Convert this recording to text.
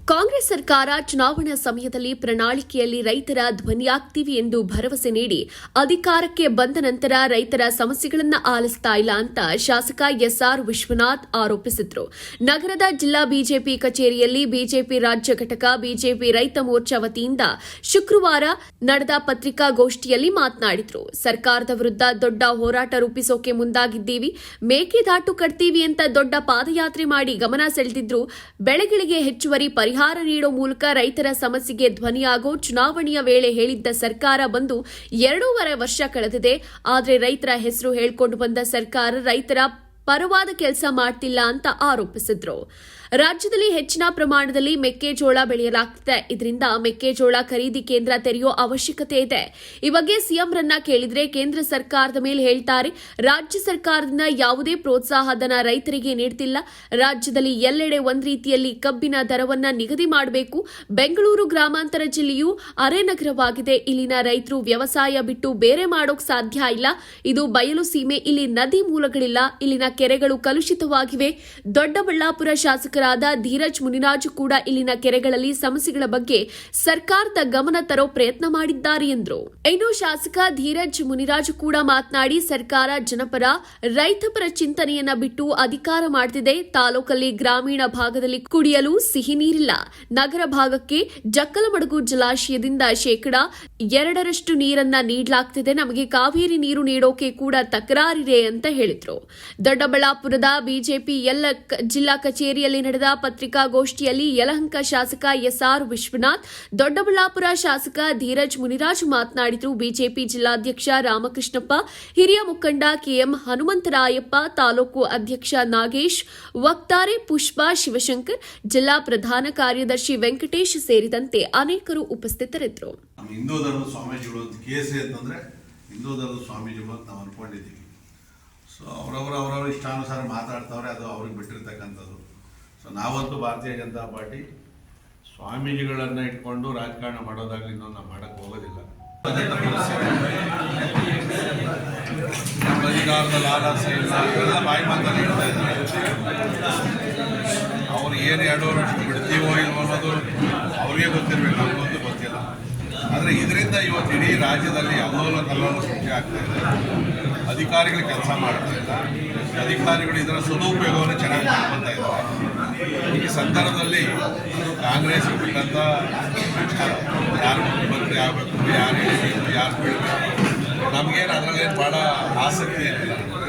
ಕಾಂಗ್ರೆಸ್ ಸರ್ಕಾರ ಚುನಾವಣಾ ಸಮಯದಲ್ಲಿ ಪ್ರಣಾಳಿಕೆಯಲ್ಲಿ ರೈತರ ಧ್ವನಿಯಾಗ್ತೀವಿ ಎಂದು ಭರವಸೆ ನೀಡಿ ಅಧಿಕಾರಕ್ಕೆ ಬಂದ ನಂತರ ರೈತರ ಸಮಸ್ಯೆಗಳನ್ನು ಆಲಿಸ್ತಾ ಇಲ್ಲ ಅಂತ ಶಾಸಕ ಎಸ್ಆರ್ ವಿಶ್ವನಾಥ್ ಆರೋಪಿಸಿದರು. ನಗರದ ಜಿಲ್ಲಾ ಬಿಜೆಪಿ ಕಚೇರಿಯಲ್ಲಿ ಬಿಜೆಪಿ ರಾಜ್ಯ ಘಟಕ ಬಿಜೆಪಿ ರೈತ ಮೋರ್ಚಾ ವತಿಯಿಂದ ಶುಕ್ರವಾರ ನಡೆದ ಪತ್ರಿಕಾಗೋಷ್ಠಿಯಲ್ಲಿ ಮಾತನಾಡಿದರು. ಸರ್ಕಾರದ ವಿರುದ್ಧ ದೊಡ್ಡ ಹೋರಾಟ ರೂಪಿಸೋಕೆ ಮುಂದಾಗಿದ್ದೀವಿ, ಮೇಕೆದಾಟು ಕಟ್ತೀವಿ ಅಂತ ದೊಡ್ಡ ಪಾದಯಾತ್ರೆ ಮಾಡಿ ಗಮನ ಸೆಳೆದಿದ್ರು. ಬೆಳೆಗಳಿಗೆ ಹೆಚ್ಚುವರಿ ಪರಿಹಾರ ನೀಡೋ ಮೂಲಕ ರೈತರ ಸಮಸ್ಯೆಗೆ ಧ್ವನಿಯಾಗೋ ಚುನಾವಣೆಯ ವೇಳೆ ಹೇಳಿದ್ದ ಸರ್ಕಾರ ಬಂದು 2.5 ವರ್ಷ ಕಳೆದಿದೆ. ಆದರೆ ರೈತರ ಹೆಸರು ಹೇಳ್ಕೊಂಡು ಬಂದ ಸರ್ಕಾರ ರೈತರ ಪರವಾದ ಕೆಲಸ ಮಾಡ್ತಿಲ್ಲ ಅಂತ ಆರೋಪಿಸಿದ್ರು. ರಾಜ್ಯದಲ್ಲಿ ಹೆಚ್ಚಿನ ಪ್ರಮಾಣದಲ್ಲಿ ಮೆಕ್ಕೆಜೋಳ ಬೆಳೆಯಲಾಗ್ತಿದೆ. ಇದರಿಂದ ಮೆಕ್ಕೆಜೋಳ ಖರೀದಿ ಕೇಂದ್ರ ತೆರೆಯೋ ಅವಶ್ಯಕತೆ ಇದೆ. ಈ ಬಗ್ಗೆ ಸಿಎಂರನ್ನ ಕೇಳಿದ್ರೆ ಕೇಂದ್ರ ಸರ್ಕಾರದ ಮೇಲೆ ಹೇಳ್ತಾರೆ. ರಾಜ್ಯ ಸರ್ಕಾರದಿಂದ ಯಾವುದೇ ಪ್ರೋತ್ಸಾಹಧನ ರೈತರಿಗೆ ನೀಡ್ತಿಲ್ಲ. ರಾಜ್ಯದಲ್ಲಿ ಎಲ್ಲೆಡೆ ಒಂದ್ ರೀತಿಯಲ್ಲಿ ಕಬ್ಬಿನ ದರವನ್ನ ನಿಗದಿ ಮಾಡಬೇಕು. ಬೆಂಗಳೂರು ಗ್ರಾಮಾಂತರ ಜಿಲ್ಲೆಯು ಅರೆನಗರವಾಗಿದೆ. ಇಲ್ಲಿನ ರೈತರು ವ್ಯವಸಾಯ ಬಿಟ್ಟು ಬೇರೆ ಮಾಡೋಕ್ ಸಾಧ್ಯ ಇಲ್ಲ. ಇದು ಬಯಲು ಸೀಮೆ, ಇಲ್ಲಿ ನದಿ ಮೂಲಗಳಿಲ್ಲ, ಇಲ್ಲಿನ ಕೆರೆಗಳು ಕಲುಷಿತವಾಗಿವೆ. ದೊಡ್ಡಬಳ್ಳಾಪುರ ಶಾಸಕರಾದ ಧೀರಜ್ ಮುನಿರಾಜು ಕೂಡ ಇಲ್ಲಿನ ಕೆರೆಗಳಲ್ಲಿ ಸಮಸ್ಯೆಗಳ ಬಗ್ಗೆ ಸರ್ಕಾರದ ಗಮನ ತರೋ ಪ್ರಯತ್ನ ಮಾಡಿದ್ದಾರೆ ಎಂದರು. ಇನ್ನು ಶಾಸಕ ಧೀರಜ್ ಮುನಿರಾಜು ಕೂಡ ಮಾತನಾಡಿ, ಸರ್ಕಾರ ಜನಪರ ರೈತಪರ ಚಿಂತನೆಯನ್ನ ಬಿಟ್ಟು ಅಧಿಕಾರ ಮಾಡ್ತಿದೆ. ತಾಲೂಕಲ್ಲಿ ಗ್ರಾಮೀಣ ಭಾಗದಲ್ಲಿ ಕುಡಿಯಲು ಸಿಹಿ ನೀರಿಲ್ಲ. ನಗರ ಭಾಗಕ್ಕೆ ಜಕ್ಕಲಮಡಗು ಜಲಾಶಯದಿಂದ 2% ನೀರನ್ನ ನೀಡಲಾಗ್ತಿದೆ. ನಮಗೆ ಕಾವೇರಿ ನೀರು ನೀಡೋಕೆ ಕೂಡ ತಕರಾರಿದೆ ಅಂತ ಹೇಳಿದ್ರು. ದೊಡ್ಡಬಳ್ಳಾಪುರದ ಬಿಜೆಪಿ ಜಿಲ್ಲಾ ಕಚೇರಿಯಲ್ಲಿ ನಡೆದ ಪತ್ರಿಕಾಗೋಷ್ಠಿಯಲ್ಲಿ ಯಲಹಂಕ ಶಾಸಕ ಎಸ್ಆರ್ ವಿಶ್ವನಾಥ್, ದೊಡ್ಡಬಳ್ಳಾಪುರ ಶಾಸಕ ಧೀರಜ್ ಮುನಿರಾಜು ಮಾತನಾಡಿದರು. ಬಿಜೆಪಿ ಜಿಲ್ಲಾಧ್ಯಕ್ಷ ರಾಮಕೃಷ್ಣಪ್ಪ, ಹಿರಿಯ ಮುಖಂಡ ಕೆಎಂ ಹನುಮಂತರಾಯಪ್ಪ, ತಾಲೂಕು ಅಧ್ಯಕ್ಷ ನಾಗೇಶ್, ವಕ್ತಾರೆ ಪುಷ್ಪಾ ಶಿವಶಂಕರ್, ಜಿಲ್ಲಾ ಪ್ರಧಾನ ಕಾರ್ಯದರ್ಶಿ ವೆಂಕಟೇಶ್ ಸೇರಿದಂತೆ ಅನೇಕರು ಉಪಸ್ಥಿತರಿದ್ದರು. ಹಿಂದೂ ಧರ್ಮದ ಸ್ವಾಮೀಜಿಗಳು ಕೇಸೆ ಅಂತಂದ್ರೆ ಹಿಂದೂ ಧರ್ಮದ ಸ್ವಾಮೀಜಿಗಳು ಅಂತ ನಾವು ಅನ್ಕೊಂಡಿದ್ದೀವಿ. ಸೊ ಅವರವರ ಇಷ್ಟಾನುಸಾರ ಮಾತಾಡ್ತಾವ್ರೆ, ಅದು ಅವ್ರಿಗೆ ಬಿಟ್ಟಿರ್ತಕ್ಕಂಥದ್ದು. ಸೊ ನಾವಂತೂ ಭಾರತೀಯ ಜನತಾ ಪಾರ್ಟಿ ಸ್ವಾಮೀಜಿಗಳನ್ನು ಇಟ್ಕೊಂಡು ರಾಜಕಾರಣ ಮಾಡೋದಾಗಲಿ ಇನ್ನೊಂದು ನಾವು ಮಾಡೋಕ್ಕೆ ಹೋಗೋದಿಲ್ಲ. ನಮ್ಮ ಅಧಿಕಾರದ ಲಾಲಾಸೆ ಇಲ್ಲ, ಇವೆಲ್ಲ ಬಾಯಿ ಮಾತಲ್ಲಿ ಹೇಳ್ತಾ ಇದ್ದಾರೆ. ಅವ್ರು ಏನು 2 ವರ್ಷ ಬಿಡ್ತೀವೋ ಇಲ್ವೋ ಅನ್ನೋದು ಅವ್ರಿಗೆ ಗೊತ್ತಿರಬೇಕು, ನಮಗಂತೂ ಗೊತ್ತಿಲ್ಲ. ಆದರೆ ಇದರಿಂದ ಇವತ್ತು ಇಡೀ ರಾಜ್ಯದಲ್ಲಿ ಅಲ್ಲೋಲ ಕಲ್ಲೋಲ ಸೃಷ್ಟಿ ಆಗ್ತಾ ಇದೆ. ಅಧಿಕಾರಿಗಳು ಕೆಲಸ ಮಾಡ್ತಾ ಇಲ್ಲ, ಅಧಿಕಾರಿಗಳು ಇದರ ಸದುಪಯೋಗವನ್ನು ಚೆನ್ನಾಗಿ ಮಾಡ್ಕೊತಾ ಇದ್ದಾರೆ. ಈ ಸಂದರ್ಭದಲ್ಲಿ ಕಾಂಗ್ರೆಸ್ ಬಿಟ್ಟಂತ ಯಾರು ಮುಖ್ಯಮಂತ್ರಿ ಆಗಬೇಕು, ಯಾರು ಹೇಳಬೇಕು, ಯಾರು ಬೀಳಬೇಕು, ನಮಗೇನು ಅದರಲ್ಲೇನು ಭಾಳ ಆಸಕ್ತಿ ಏನಿಲ್ಲ.